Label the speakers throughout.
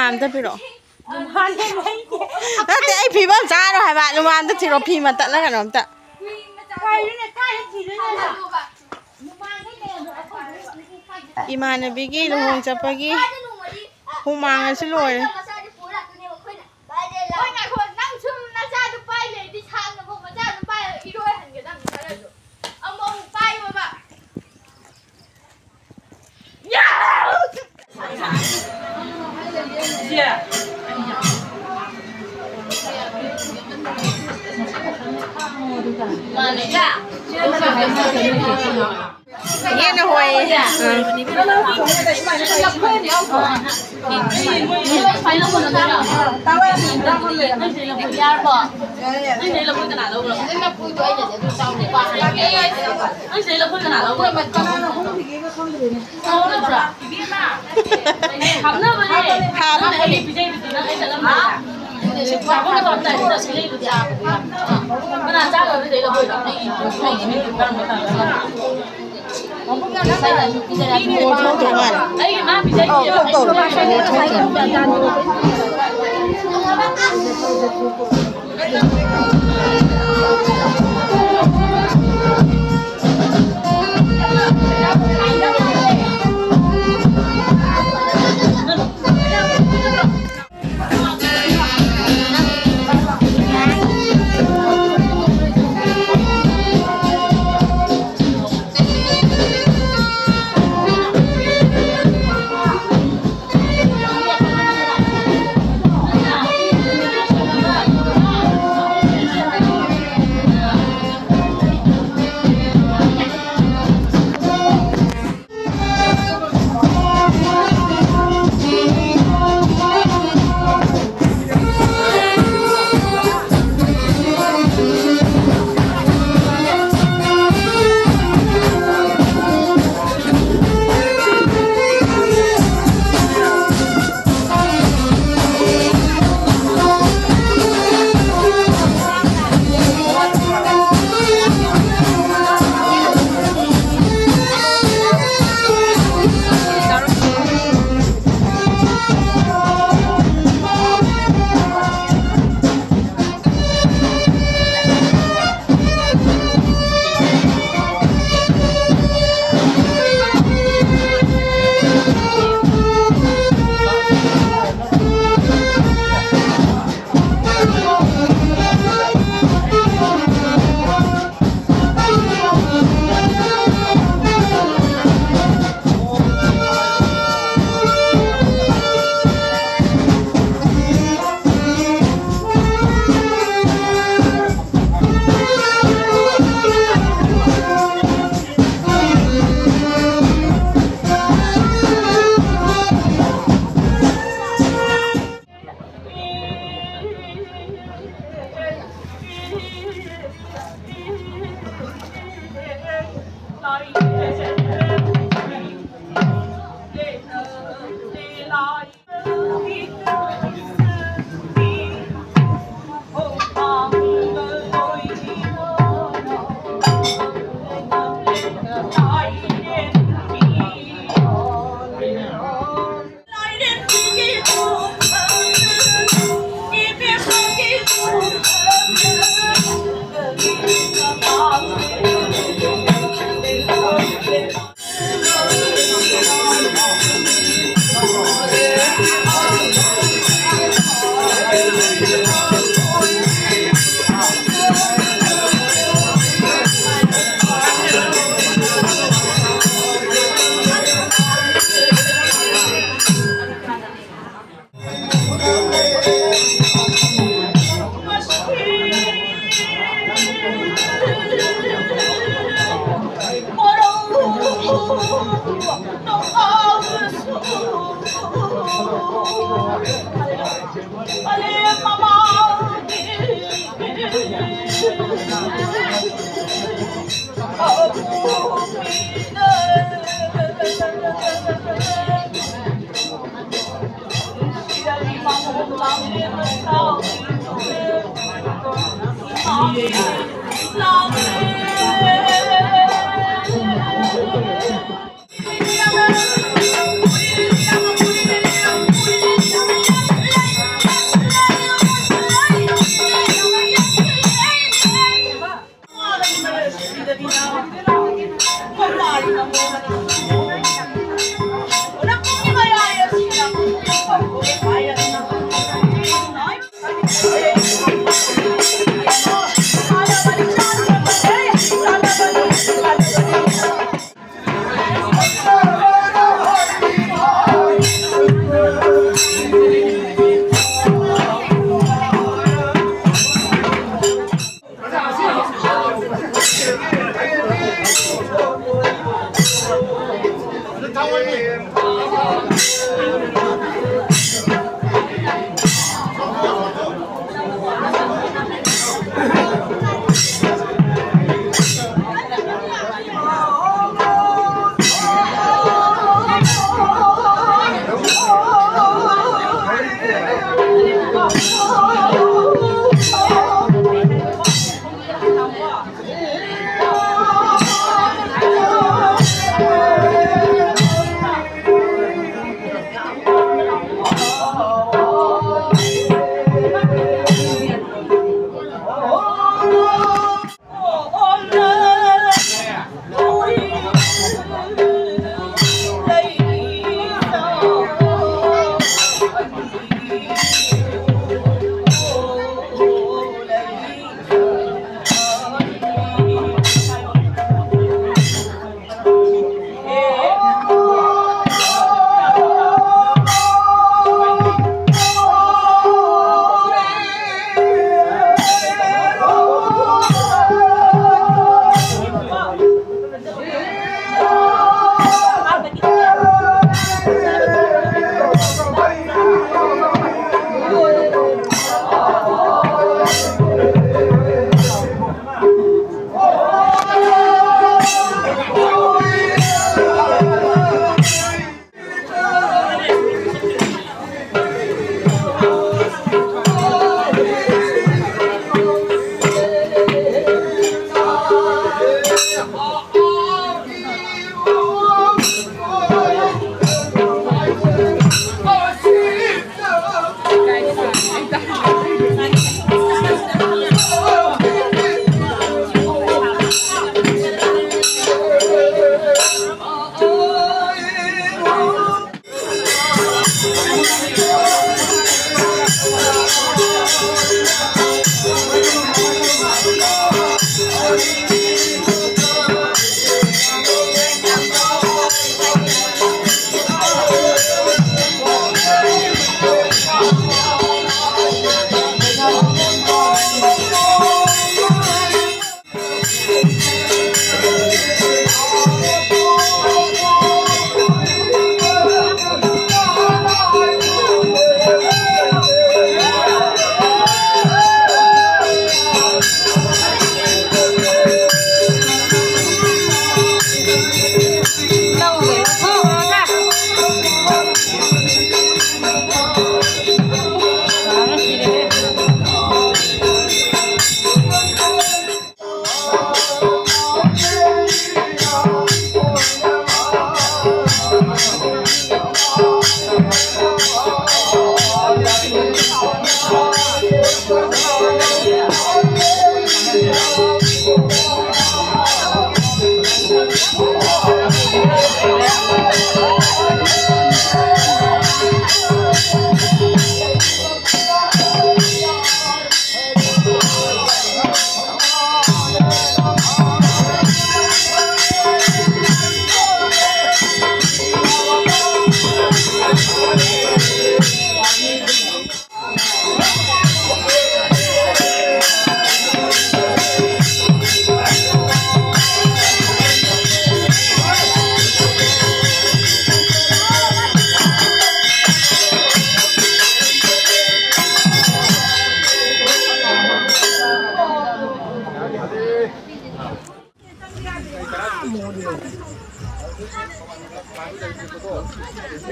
Speaker 1: नुमान त पिरो नते आई फिबा चारो हाबा नुमान त थिरो फि म तला कनो त इमानबीगी लुहोंग चपगी हुमांग से लोय ये न होय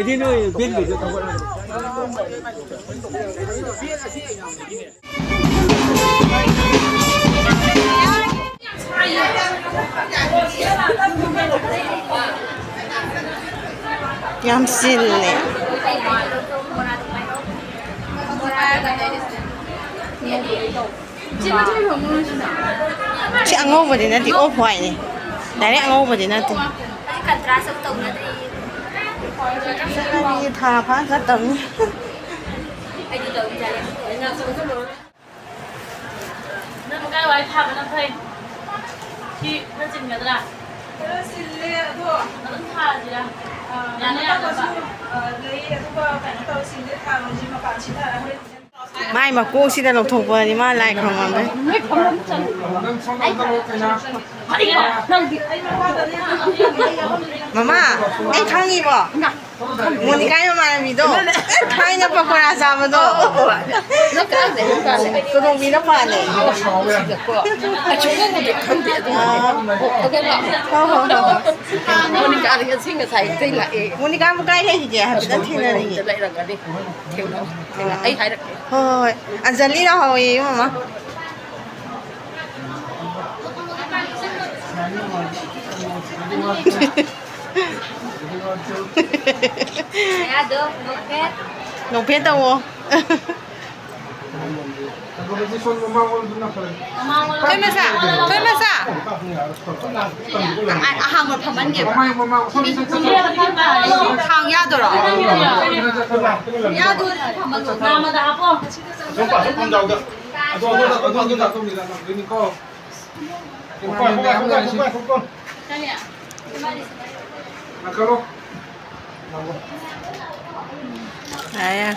Speaker 2: Ini nih bin gitu tahu kan.
Speaker 1: Yam silne. Chị ăn ngô thì nó thì ốp hoài này. Đấy ăn ngô thì nó thì. Đi thà phá rất tận.
Speaker 3: Nên một cái quay thăm nó thấy khi nó chỉnh cái là nó đứng thà gì đó nhà này là
Speaker 1: Mai mà cô xin được thuộc về thì mai lại không làm đấy. Mama, anh khang gì bỏ? Muốn đi cái mà làm gì đâu? Khai nó bao nhiêu sao mà đâu? Nó cái gì cũng cái. Tôi không biết nó phải này. Chúng nó cũng không biết đâu. Ok không? Muốn đi cái thì xin cái thầy tên là muốn đi cái một cái hay gì vậy? Hãy biết thế này gì? Đây là cái đi. Thiếu nó. Ấy thấy được. Thôi, anh dân lý đâu hồi mà. Nông phết đâu? Thôi mà sao? Hàng một phẩm ăn gì? Hàng ya rồi. Ya rồi phẩm ăn rồi.
Speaker 3: làm mà đã không?
Speaker 2: Không phải không đâu được. Không đi làm cái này có. Không con.
Speaker 3: Đây nè.
Speaker 2: Macalo.
Speaker 1: Đấy à.